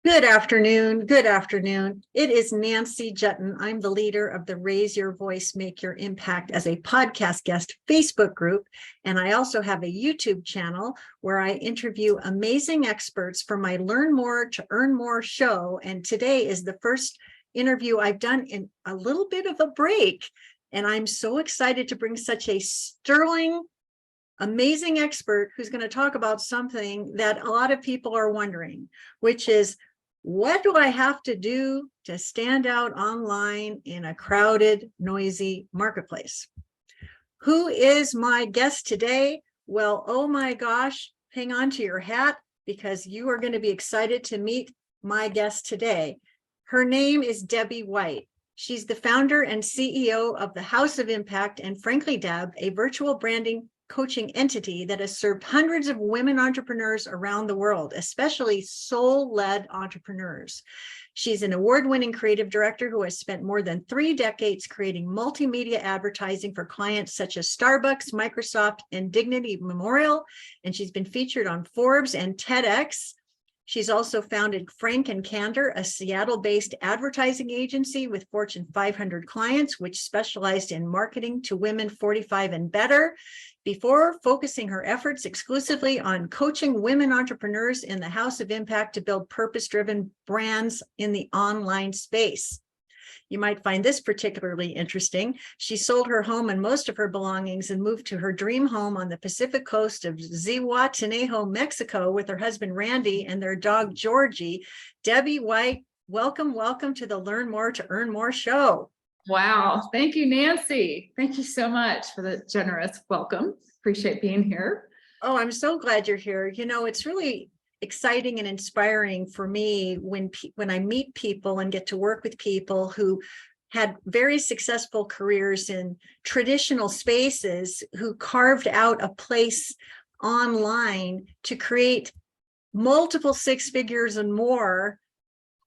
Good afternoon. Good afternoon. It is Nancy Juetten. I'm the leader of the Raise Your Voice, Make Your Impact as a podcast guest Facebook group. And I also have a YouTube channel where I interview amazing experts for my Learn More to Earn More show. And today is the first interview I've done in a little bit of a break. And I'm so excited to bring such a sterling, amazing expert who's going to talk about something that a lot of people are wondering, which is, what do I have to do to stand out online in a crowded, noisy marketplace? Who is my guest today? Well, oh my gosh, hang on to your hat because you are going to be excited to meet my guest today. Her name is Debbie White. She's the founder and CEO of the Haus of Impact and Frankly Deb, a virtual branding coaching entity that has served hundreds of women entrepreneurs around the world, especially soul-led entrepreneurs. She's an award-winning creative director who has spent more than 3 decades creating multimedia advertising for clients such as Starbucks, Microsoft, and Dignity Memorial, and she's been featured on Forbes and TEDx. She's also founded Frank Candor, a Seattle-based advertising agency with Fortune 500 clients, which specialized in marketing to women 45 and better, before focusing her efforts exclusively on coaching women entrepreneurs in the Haus of Impact to build purpose-driven brands in the online space. You might find this particularly interesting. She sold her home and most of her belongings and moved to her dream home on the Pacific coast of Zihuatanejo, Mexico, with her husband, Randy, and their dog, Georgie. Debbie White, welcome to the Learn More to Earn More show. Wow. Thank you, Nancy. Thank you so much for the generous welcome. Appreciate being here. Oh, I'm so glad you're here. You know, it's really exciting and inspiring for me when I meet people and get to work with people who had very successful careers in traditional spaces, who carved out a place online to create multiple 6 figures and more.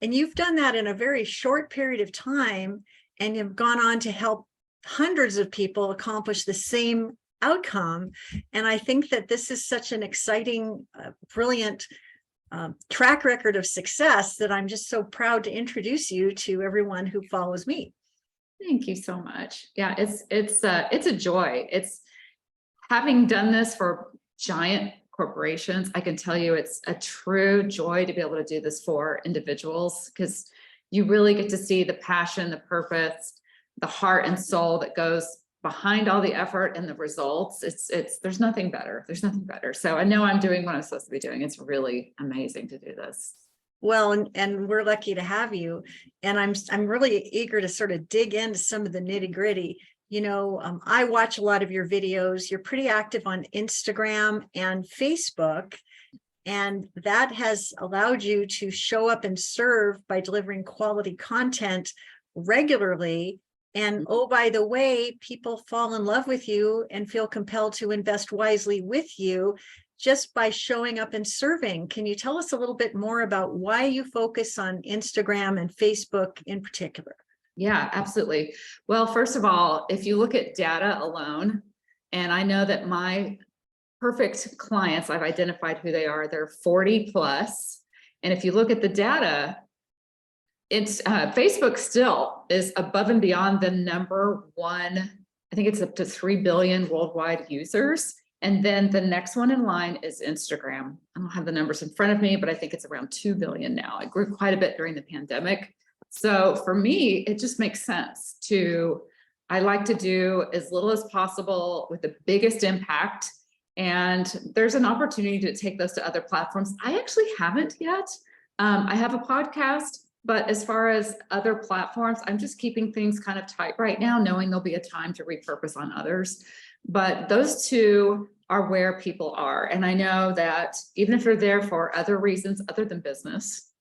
And you've done that in a very short period of time, and you've gone on to help hundreds of people accomplish the same outcome. And I think that this is such an exciting, brilliant track record of success that I'm just so proud to introduce you to everyone who follows me. Thank you so much. Yeah, it's a joy. It's having done this for giant corporations. I can tell you it's a true joy to be able to do this for individuals, because you really get to see the passion, the purpose, the heart and soul that goes behind all the effort and the results. There's nothing better. There's nothing better. So I know I'm doing what I'm supposed to be doing. It's really amazing to do this. Well, and we're lucky to have you. And I'm really eager to sort of dig into some of the nitty-gritty. You know, I watch a lot of your videos. You're pretty active on Instagram and Facebook. And that has allowed you to show up and serve by delivering quality content regularly. And oh, by the way, people fall in love with you and feel compelled to invest wisely with you just by showing up and serving. Can you tell us a little bit more about why you focus on Instagram and Facebook in particular? Yeah, absolutely. Well, first of all, if you look at data alone, and I know that my perfect clients, I've identified who they are, they're 40 plus. And if you look at the data, it's Facebook still is above and beyond the number one. I think it's up to 3 billion worldwide users. And then the next one in line is Instagram. I don't have the numbers in front of me, but I think it's around 2 billion now. It grew quite a bit during the pandemic. So for me, it just makes sense I like to do as little as possible with the biggest impact. And there's an opportunity to take those to other platforms. I actually haven't yet. I have a podcast, but as far as other platforms, I'm just keeping things kind of tight right now, knowing there'll be a time to repurpose on others. But those two are where people are. And I know that even if you're there for other reasons other than business,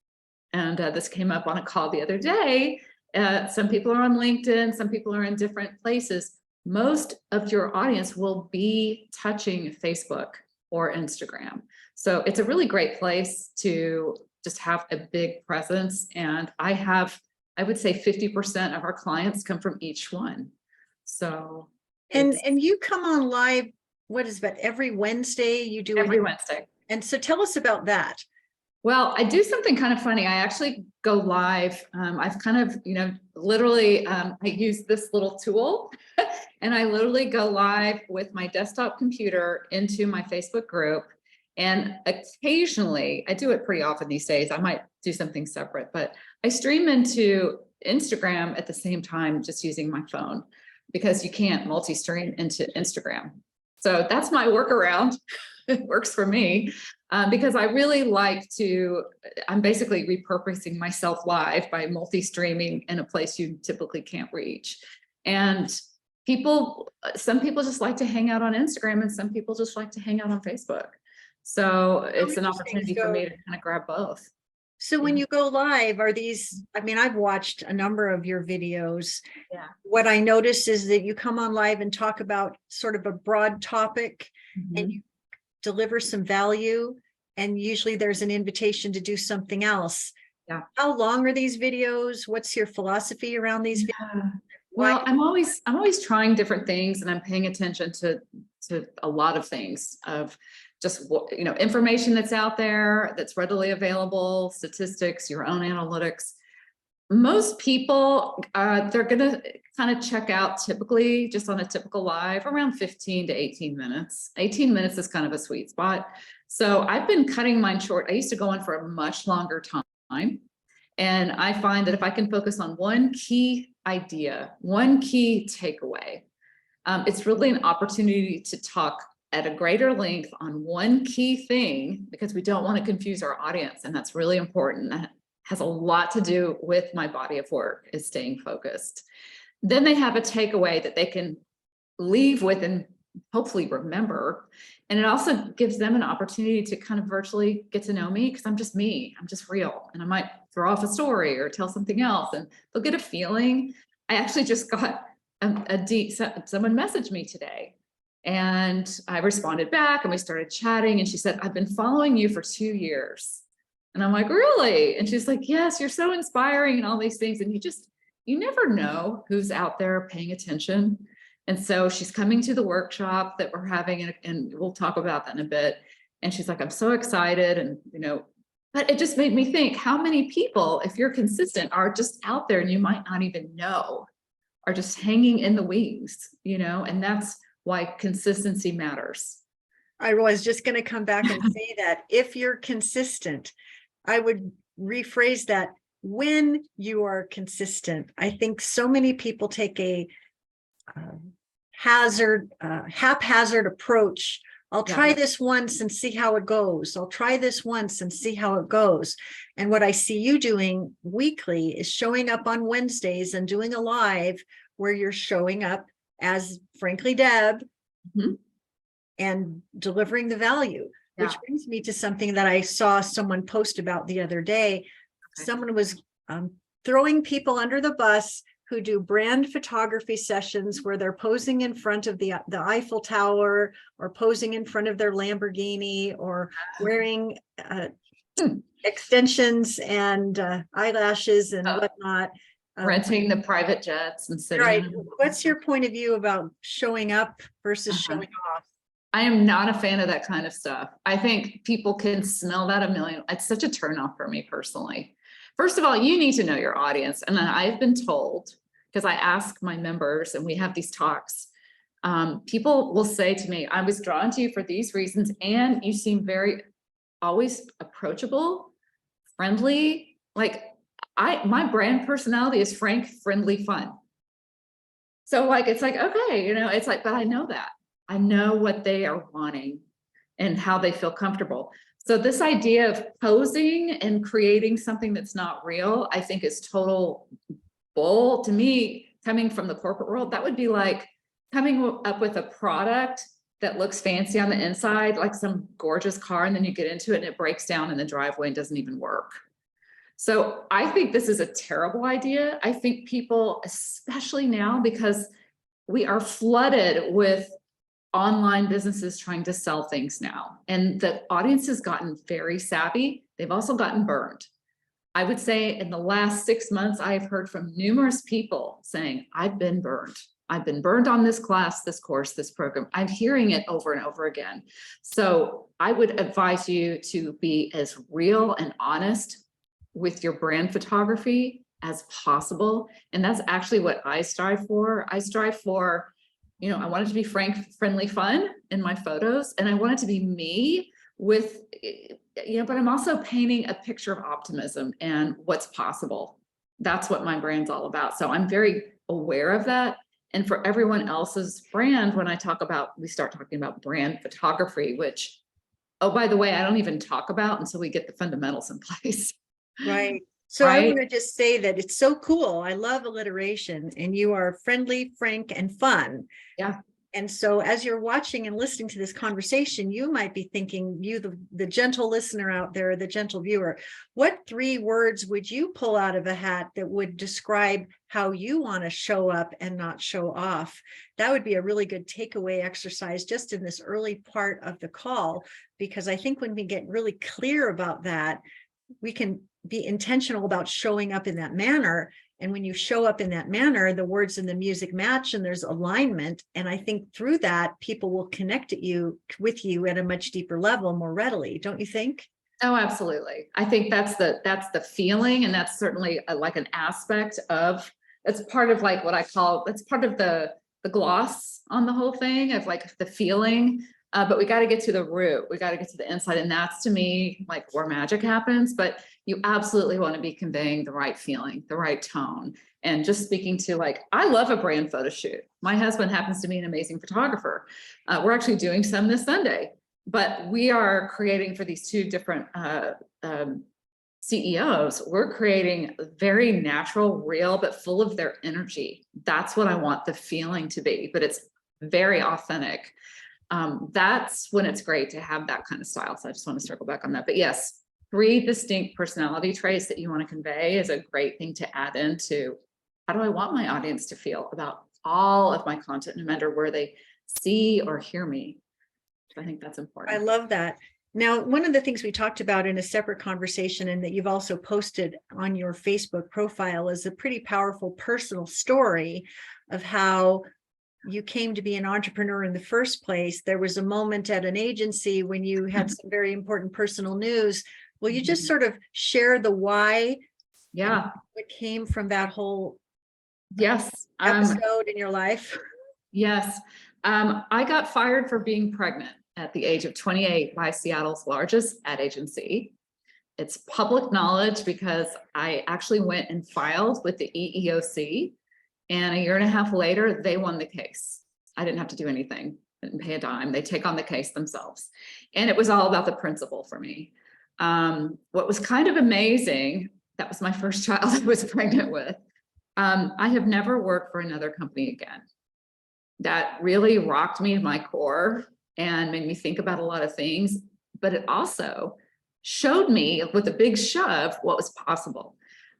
and this came up on a call the other day, some people are on LinkedIn, some people are in different places. Most of your audience will be touching Facebook or Instagram. So it's a really great place to just have a big presence. And I would say 50% of our clients come from each one. So. And you come on live, what is that, every Wednesday you do? Every Wednesday. And so tell us about that. Well, I do something kind of funny. I actually go live. I've kind of, literally, I use this little tool and I literally go live with my desktop computer into my Facebook group. And occasionally, I do it pretty often these days. I might do something separate, but I stream into Instagram at the same time, just using my phone, because you can't multi-stream into Instagram. So that's my workaround. It works for me. Because I really like to, I'm basically repurposing myself live by multi-streaming in a place you typically can't reach. And some people just like to hang out on Instagram and some people just like to hang out on Facebook. So it's an opportunity for me to kind of grab both. So when you go live, are these, I mean, I've watched a number of your videos. Yeah. What I noticed is that you come on live and talk about sort of a broad topic and you deliver some value. And usually there's an invitation to do something else. Yeah. How long are these videos? What's your philosophy around these videos? Well, I'm always trying different things, and I'm paying attention to a lot of things, of just information that's out there that's readily available, statistics, your own analytics. Most people, they're gonna kind of check out typically just on a typical live around 15 to 18 minutes. 18 minutes is kind of a sweet spot. So I've been cutting mine short. I used to go on for a much longer time. And I find that if I can focus on one key idea, one key takeaway, it's really an opportunity to talk at a greater length on one key thing, because we don't want to confuse our audience. And that's really important. That has a lot to do with my body of work, is staying focused. Then they have a takeaway that they can leave with and hopefully remember. And it also gives them an opportunity to kind of virtually get to know me, because I'm just me, I'm just real. And I might throw off a story or tell something else and they'll get a feeling. I actually just got someone messaged me today and I responded back and we started chatting, and she said, I've been following you for 2 years. And I'm like, really? And she's like, yes, you're so inspiring and all these things. And you never know who's out there paying attention. And so she's coming to the workshop that we're having, and we'll talk about that in a bit. And she's like, I'm so excited. And, but it just made me think, how many people, if you're consistent, are just out there and you might not even know, are just hanging in the wings, and that's why consistency matters. I was just going to come back and say that if you're consistent, I would rephrase that, when you are consistent. I think so many people take a haphazard approach. I'll try this once and see how it goes. I'll try this once and see how it goes. And what I see you doing weekly is showing up on Wednesdays and doing a live where you're showing up as Frankly Deb and delivering the value, which brings me to something that I saw someone post about the other day. Someone was throwing people under the bus who do brand photography sessions where they're posing in front of the Eiffel Tower, or posing in front of their Lamborghini, or wearing extensions and eyelashes and whatnot. Renting the private jets and sitting. Right. What's your point of view about showing up versus showing off? I am not a fan of that kind of stuff. I think people can smell that a million. It's such a turnoff for me personally. First of all, you need to know your audience. And I've been told, because I ask my members and we have these talks, people will say to me, I was drawn to you for these reasons, and you seem very always approachable, friendly. Like my brand personality is frank, friendly, fun. So it's like, okay, it's like, but I know that. I know what they are wanting and how they feel comfortable. So this idea of posing and creating something that's not real, I think is total bull. To me, coming from the corporate world, that would be like coming up with a product that looks fancy on the inside, like some gorgeous car, and then you get into it and it breaks down in the driveway and doesn't even work. So I think this is a terrible idea. I think people, especially now, because we are flooded with online businesses trying to sell things now, and the audience has gotten very savvy. They've also gotten burned. I would say in the last 6 months, I've heard from numerous people saying, I've been burned. I've been burned on this class, this course, this program. I'm hearing it over and over again. So I would advise you to be as real and honest with your brand photography as possible. And that's actually what I strive for. I strive for, you know, I want it to be frank, friendly, fun in my photos. And I want it to be me with, you know, but I'm also painting a picture of optimism and what's possible. That's what my brand's all about. So I'm very aware of that. And for everyone else's brand, when I talk about, we start talking about brand photography, which, oh, by the way, I don't even talk about until we get the fundamentals in place. Right. So I Right? want to just say that it's so cool. I love alliteration, and you are friendly, frank, and fun. Yeah. And so as you're watching and listening to this conversation, you might be thinking, you, the gentle listener out there, the gentle viewer, what 3 words would you pull out of a hat that would describe how you want to show up and not show off? That would be a really good takeaway exercise just in this early part of the call, because I think when we get really clear about that, we can be intentional about showing up in that manner. And when you show up in that manner, the words and the music match and there's alignment. And I think through that, people will connect with you at a much deeper level more readily. Don't you think? Oh, absolutely. I think that's the feeling. And that's certainly like an aspect of, it's part of like what I call, that's part of the gloss on the whole thing of like the feeling. But we got to get to the root. We got to get to the inside. And that's, to me, like where magic happens. But you absolutely want to be conveying the right feeling, the right tone. And just speaking to, like, I love a brand photo shoot. My husband happens to be an amazing photographer. We're actually doing some this Sunday, but we are creating for these 2 different CEOs. We're creating very natural, real, but full of their energy. That's what I want the feeling to be, but it's very authentic. That's when it's great to have that kind of style. So I just want to circle back on that. But yes, 3 distinct personality traits that you want to convey is a great thing to add into how do I want my audience to feel about all of my content, no matter where they see or hear me. I think that's important. I love that. Now, one of the things we talked about in a separate conversation, and that you've also posted on your Facebook profile, is a pretty powerful personal story of how you came to be an entrepreneur in the first place. There was a moment at an agency when you had some very important personal news. Will you just sort of share the why? Yeah. What came from that whole Yes. episode in your life? Yes. I got fired for being pregnant at the age of 28 by Seattle's largest ad agency. It's public knowledge because I actually went and filed with the EEOC. And a year and a half later, they won the case. I didn't have to do anything, didn't pay a dime. They take on the case themselves. And it was all about the principle for me. What was kind of amazing, that was my first child I was pregnant with. I have never worked for another company again. That really rocked me to my core and made me think about a lot of things. But it also showed me with a big shove what was possible.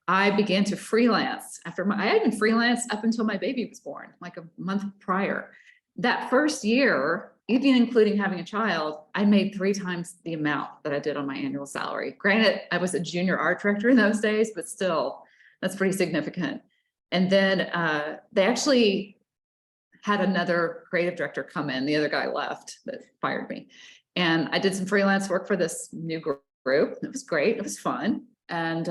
I began to freelance I had been freelance up until my baby was born, like a month prior. That first year, even including having a child, I made 3 times the amount that I did on my annual salary. Granted, I was a junior art director in those days, but still, that's pretty significant. And then they actually had another creative director come in. The other guy left, that fired me. And I did some freelance work for this new group. It was great. It was fun. And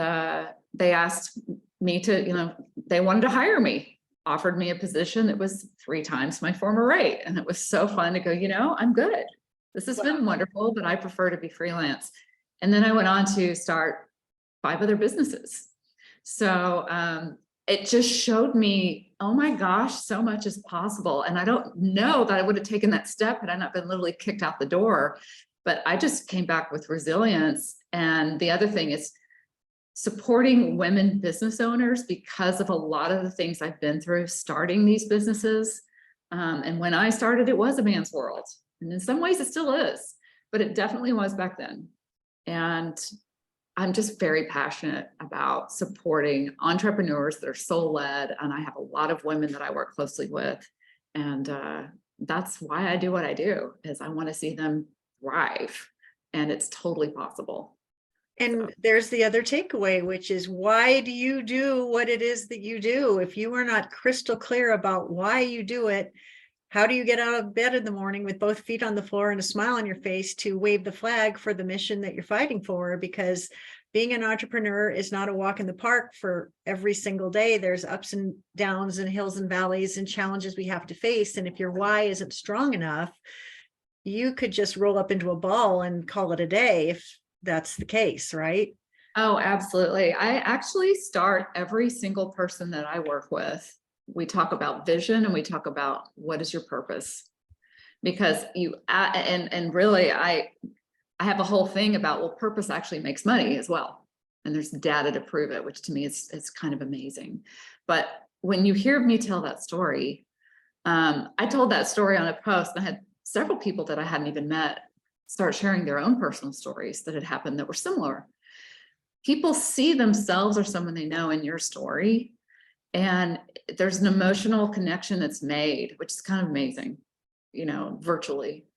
they asked me to, they wanted to hire me, offered me a position that was 3 times my former rate. And it was so fun to go, I'm good. This has been wonderful, but I prefer to be freelance. And then I went on to start 5 other businesses. So it just showed me, oh my gosh, so much is possible. And I don't know that I would have taken that step had I not been literally kicked out the door, but I just came back with resilience. And the other thing is supporting women business owners because of a lot of the things I've been through starting these businesses. And when I started, it was a man's world. And in some ways it still is, but it definitely was back then. And I'm just very passionate about supporting entrepreneurs that are soul-led. And I have a lot of women that I work closely with. And that's why I do what I do, is I want to see them thrive. And it's totally possible. And there's the other takeaway, which is, why do you do what it is that you do? If you are not crystal clear about why you do it, how do you get out of bed in the morning with both feet on the floor and a smile on your face to wave the flag for the mission that you're fighting for? Because being an entrepreneur is not a walk in the park for every single day. There's ups and downs and hills and valleys and challenges we have to face. And if your why isn't strong enough, you could just roll up into a ball and call it a day if that's the case, right? Oh, absolutely. I actually start every single person that I work with. We talk about vision and we talk about what is your purpose, because and really I have a whole thing about, well, purpose actually makes money as well. And there's data to prove it, which to me it's kind of amazing. But when you hear me tell that story, I told that story on a post and I had several people that I hadn't even met start sharing their own personal stories that had happened that were similar. People see themselves or someone they know in your story, and there's an emotional connection that's made, which is kind of amazing, you know, virtually.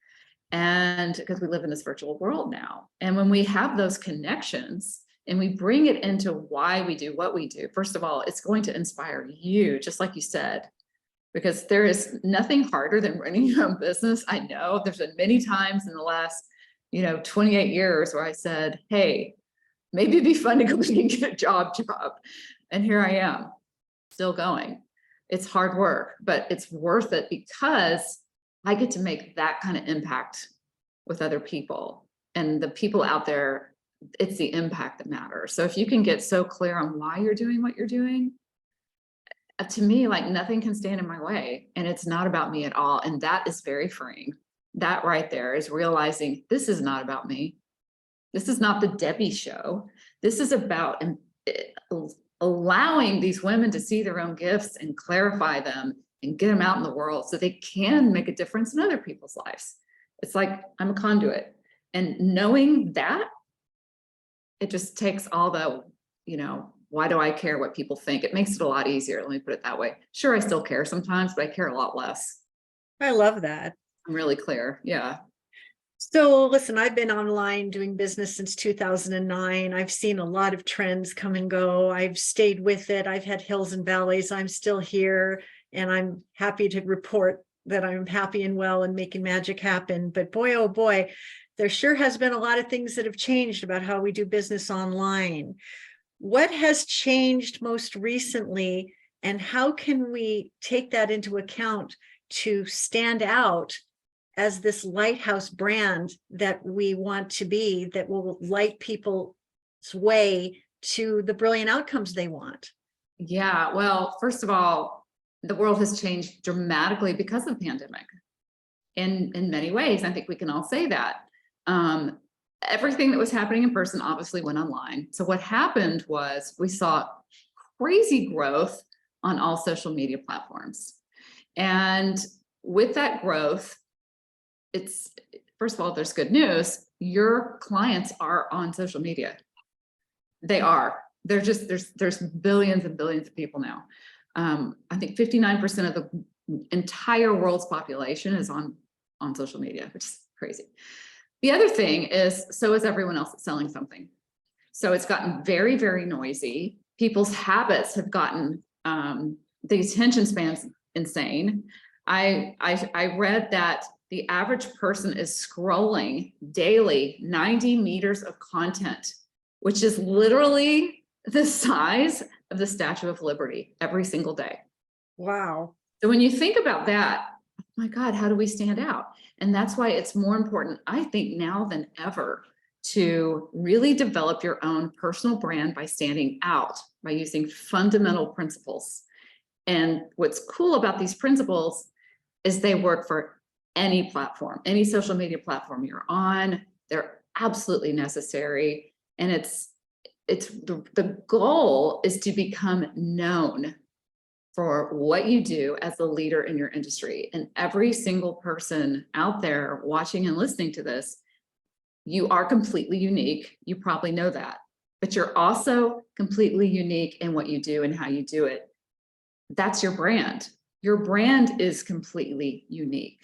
And because we live in this virtual world now. And when we have those connections and we bring it into why we do what we do, first of all, it's going to inspire you, just like you said, because there is nothing harder than running your own business. I know there's been many times in the last, 28 years where I said, hey, maybe it'd be fun to go and get a job. And here I am, still going. It's hard work, but it's worth it because I get to make that kind of impact with other people, and the people out there, it's the impact that matters. So if you can get so clear on why you're doing what you're doing, to me, like, nothing can stand in my way, and it's not about me at all. And that is very freeing. That right there is realizing this is not about me. This is not the Debbie show. This is about allowing these women to see their own gifts and clarify them and get them out in the world so they can make a difference in other people's lives. It's like I'm a conduit, and knowing that, it just takes all the, why do I care what people think? It makes it a lot easier. Let me put it that way. Sure, I still care sometimes, but I care a lot less. I love that. I'm really clear. Yeah. So listen, I've been online doing business since 2009. I've seen a lot of trends come and go. I've stayed with it. I've had hills and valleys. I'm still here, and I'm happy to report that I'm happy and well and making magic happen. But boy, oh boy, there sure has been a lot of things that have changed about how we do business online. What has changed most recently, and how can we take that into account to stand out as this lighthouse brand that we want to be, that will light people's way to the brilliant outcomes they want? Yeah. Well, first of all, the world has changed dramatically because of the pandemic. In many ways, I think we can all say that. Everything that was happening in person obviously went online. So what happened was we saw crazy growth on all social media platforms. And with that growth, it's, first of all, there's good news. Your clients are on social media. They are. They're just, there's billions and billions of people now. I think 59% of the entire world's population is on social media, which is crazy. The other thing is, so is everyone else that's selling something. So it's gotten very, very noisy. People's habits have gotten, the attention span's insane. I read that the average person is scrolling daily 90 meters of content, which is literally the size of the Statue of Liberty every single day. Wow. So when you think about that, oh my God, how do we stand out? And that's why it's more important, I think, now than ever, to really develop your own personal brand by standing out, by using fundamental principles. And what's cool about these principles is they work for any platform, any social media platform you're on. They're absolutely necessary. And it's the goal is to become known for what you do as the leader in your industry. And every single person out there watching and listening to this, you are completely unique. You probably know that, but you're also completely unique in what you do and how you do it. That's your brand. Your brand is completely unique.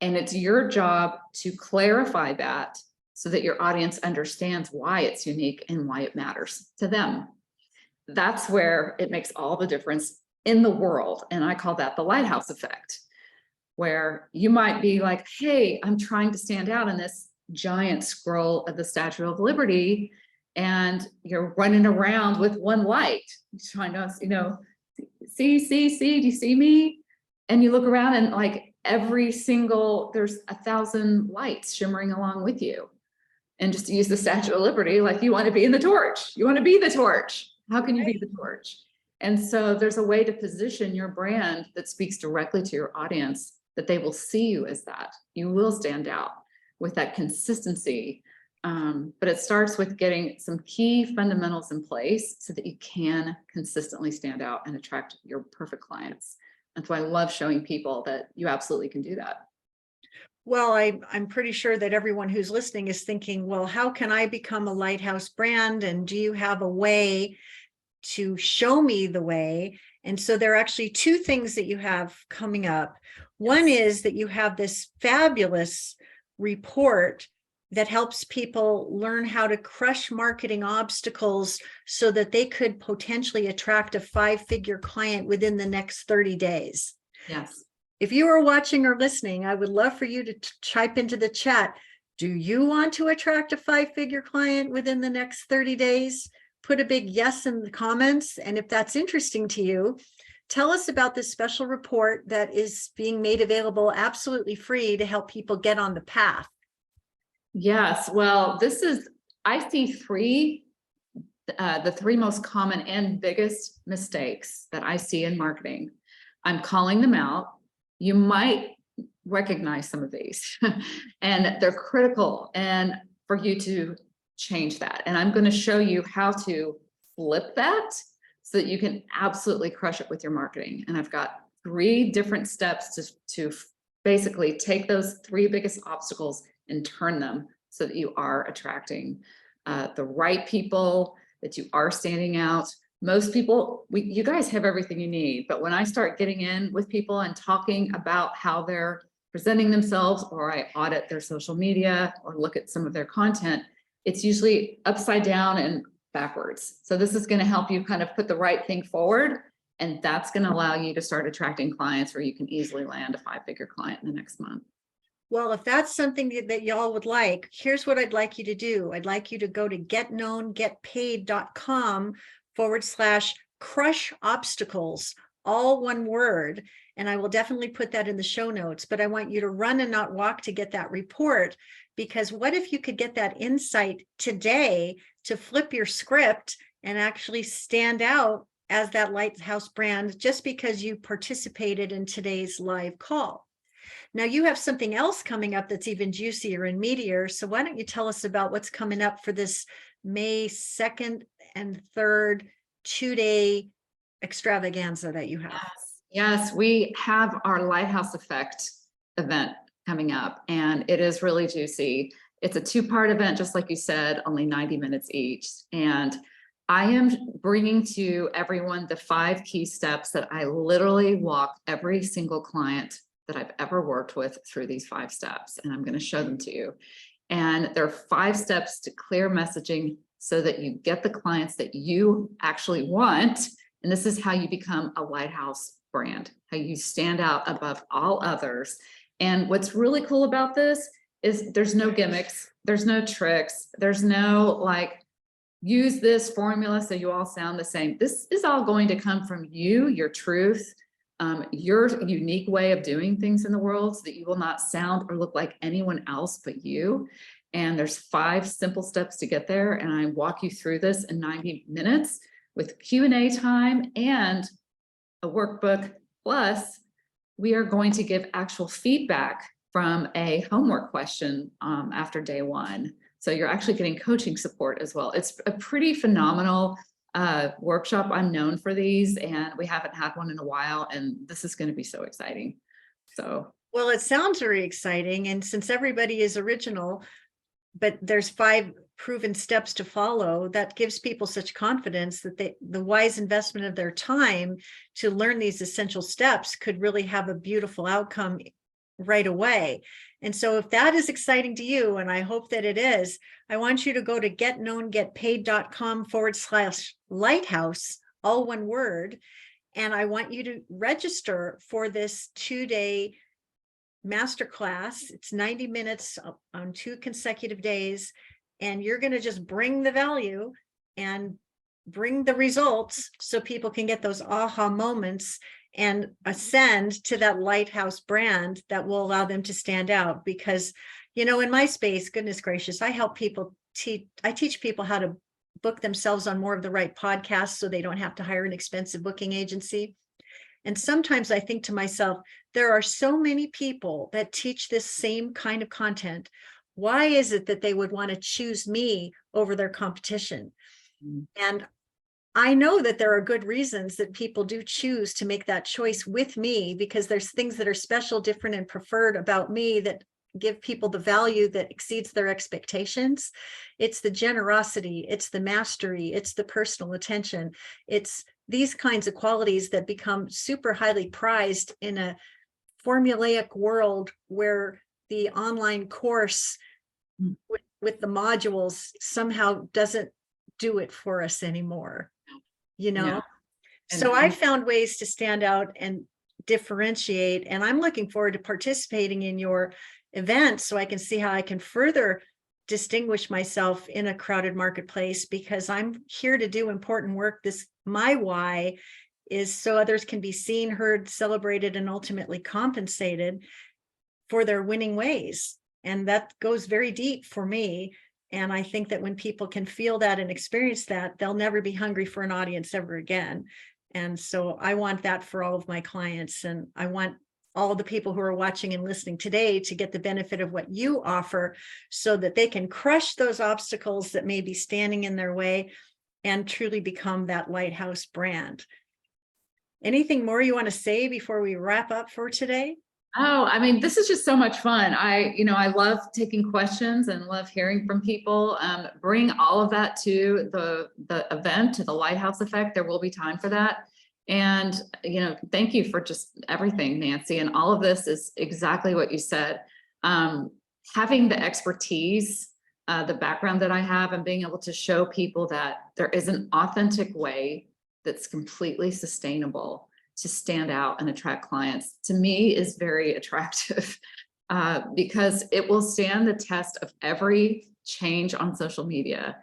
And it's your job to clarify that so that your audience understands why it's unique and why it matters to them. That's where it makes all the difference in the world. And I call that the lighthouse effect, where you might be like, hey, I'm trying to stand out in this giant scroll of the Statue of Liberty, and you're running around with one light, trying to, see, do you see me? And you look around and like there's 1,000 lights shimmering along with you. And just to use the Statue of Liberty, like you want to be in the torch. You want to be the torch. How can you be the torch? And so there's a way to position your brand that speaks directly to your audience, that they will see you as that. You will stand out with that consistency. But it starts with getting some key fundamentals in place so that you can consistently stand out and attract your perfect clients. That's why I love showing people that you absolutely can do that. Well, I'm pretty sure that everyone who's listening is thinking, well, how can I become a Lighthouse brand? And do you have a way to show me the way? And so there are actually two things that you have coming up. One is that you have this fabulous report that helps people learn how to crush marketing obstacles so that they could potentially attract a 5-figure client within the next 30 days. Yes. If you are watching or listening, I would love for you to type into the chat. Do you want to attract a 5-figure client within the next 30 days? Put a big yes in the comments. And if that's interesting to you, tell us about this special report that is being made available absolutely free to help people get on the path. Yes, well, I see the three most common and biggest mistakes that I see in marketing. I'm calling them out. You might recognize some of these and they're critical and for you to change that. And I'm going to show you how to flip that so that you can absolutely crush it with your marketing. And I've got 3 different steps to basically take those 3 biggest obstacles and turn them so that you are attracting the right people, that you are standing out. Most people, you guys have everything you need, but when I start getting in with people and talking about how they're presenting themselves, or I audit their social media or look at some of their content, it's usually upside down and backwards. So this is going to help you kind of put the right thing forward, and that's going to allow you to start attracting clients where you can easily land a 5-figure client in the next month. Well, if that's something that y'all would like, here's what I'd like you to do. I'd like you to go to getknowngetpaid.com/crush obstacles, all one word. And I will definitely put that in the show notes, but I want you to run and not walk to get that report, because what if you could get that insight today to flip your script and actually stand out as that Lighthouse brand just because you participated in today's live call? Now you have something else coming up that's even juicier and meatier. So why don't you tell us about what's coming up for this May 2nd and 3rd 2-day extravaganza that you have? Yes, we have our Lighthouse Effect event coming up, and it is really juicy. It's a 2-part event, just like you said, only 90 minutes each. And I am bringing to everyone the 5 key steps that I literally walk every single client that I've ever worked with through these 5 steps, and I'm going to show them to you. And there are 5 steps to clear messaging so that you get the clients that you actually want. And this is how you become a Lighthouse brand, how you stand out above all others. And what's really cool about this is there's no gimmicks, there's no tricks, there's no like, use this formula so you all sound the same. This is all going to come from you, your truth, your unique way of doing things in the world, so that you will not sound or look like anyone else but you. And there's 5 simple steps to get there. And I walk you through this in 90 minutes with Q&A time and a workbook. Plus, we are going to give actual feedback from a homework question after day 1. So you're actually getting coaching support as well. It's a pretty phenomenal workshop. I'm known for these, and we haven't had one in a while, and this is going to be so exciting. So, well, it sounds very exciting. And since everybody is original, but there's 5 proven steps to follow, that gives people such confidence that the wise investment of their time to learn these essential steps could really have a beautiful outcome right away. And so if that is exciting to you, and I hope that it is, I want you to go to getknowngetpaid.com/lighthouse, all one word. And I want you to register for this 2-day masterclass. It's 90 minutes on 2 consecutive days. And you're going to just bring the value and bring the results so people can get those aha moments and ascend to that lighthouse brand that will allow them to stand out. Because, you know, in my space, goodness gracious, I help people I teach people how to book themselves on more of the right podcasts so they don't have to hire an expensive booking agency. And sometimes I think to myself, there are so many people that teach this same kind of content. Why is it that they would want to choose me over their competition? And I know that there are good reasons that people do choose to make that choice with me, because there's things that are special, different, and preferred about me that give people the value that exceeds their expectations. It's the generosity, it's the mastery, it's the personal attention. It's these kinds of qualities that become super highly prized in a formulaic world where the online course with the modules somehow doesn't do it for us anymore, you know? Yeah. So I found ways to stand out and differentiate, and I'm looking forward to participating in your events so I can see how I can further distinguish myself in a crowded marketplace, because I'm here to do important work. My why is so others can be seen, heard, celebrated, and ultimately compensated for their winning ways. And that goes very deep for me. And I think that when people can feel that and experience that, they'll never be hungry for an audience ever again. And so I want that for all of my clients. And I want all the people who are watching and listening today to get the benefit of what you offer so that they can crush those obstacles that may be standing in their way and truly become that lighthouse brand. Anything more you want to say before we wrap up for today? Oh, I mean, this is just so much fun. I love taking questions and love hearing from people. Bring all of that to the event, to the Lighthouse Effect. There will be time for that. And, thank you for just everything, Nancy. And all of this is exactly what you said. Having the expertise, the background that I have, and being able to show people that there is an authentic way that's completely sustainable to stand out and attract clients, to me is very attractive because it will stand the test of every change on social media.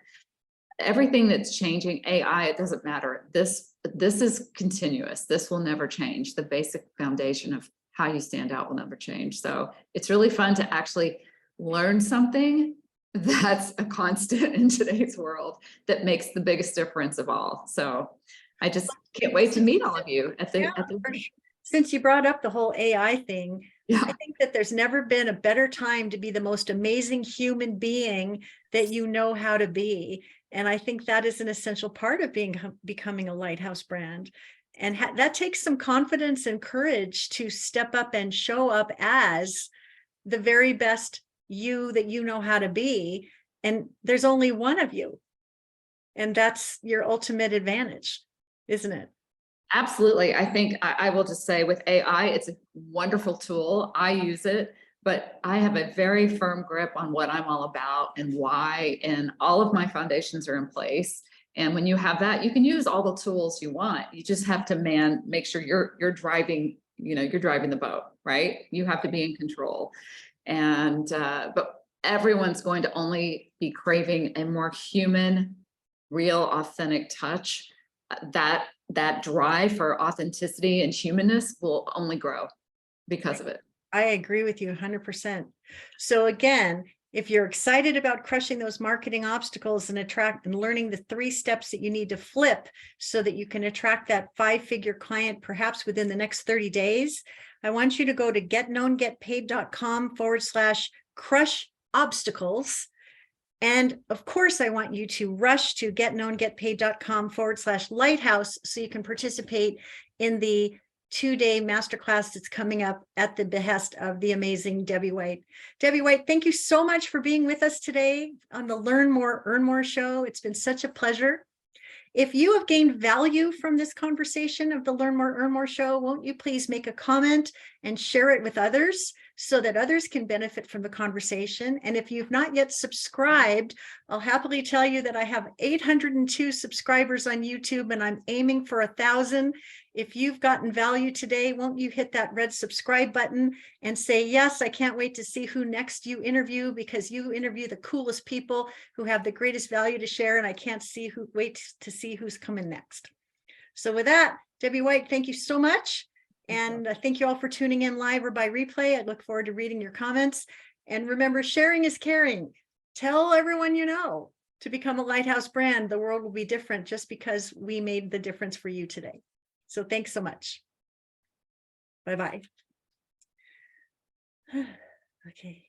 Everything that's changing, AI, it doesn't matter. This is continuous. This will never change. The basic foundation of how you stand out will never change. So it's really fun to actually learn something that's a constant in today's world that makes the biggest difference of all. So I just can't wait to meet all of you at the Since you brought up the whole AI thing, yeah. I think that there's never been a better time to be the most amazing human being that you know how to be. And I think that is an essential part of becoming a lighthouse brand. And that takes some confidence and courage to step up and show up as the very best you that you know how to be. And there's only one of you. And that's your ultimate advantage, isn't it? Absolutely. I think I will just say with AI, it's a wonderful tool. I use it, but I have a very firm grip on what I'm all about and why, and all of my foundations are in place. And when you have that, you can use all the tools you want. You just have to make sure you're driving, you're driving the boat, right? You have to be in control. And, but everyone's going to only be craving a more human, real, authentic touch. That drive for authenticity and humanness will only grow because of it. I agree with you 100%. So again, if you're excited about crushing those marketing obstacles and learning the 3 steps that you need to flip so that you can attract that 5-figure client, perhaps within the next 30 days, I want you to go to getknowngetpaid.com/crush obstacles. And of course, I want you to rush to getknowngetpaid.com/lighthouse so you can participate in the 2-day masterclass that's coming up at the behest of the amazing Debbie White. Debbie White, thank you so much for being with us today on the Learn More, Earn More show. It's been such a pleasure. If you have gained value from this conversation of the Learn More, Earn More show, won't you please make a comment and share it with others so that others can benefit from the conversation. And if you've not yet subscribed, I'll happily tell you that I have 802 subscribers on YouTube and I'm aiming for 1,000. If you've gotten value today, won't you hit that red subscribe button and say, yes, I can't wait to see who next you interview, because you interview the coolest people who have the greatest value to share, and I can't wait to see who's coming next. So with that, Debbie White, thank you so much. And thank you all for tuning in live or by replay. I look forward to reading your comments. And remember, sharing is caring. Tell everyone you know to become a Lighthouse brand. The world will be different just because we made the difference for you today. So thanks so much. Bye-bye. Okay.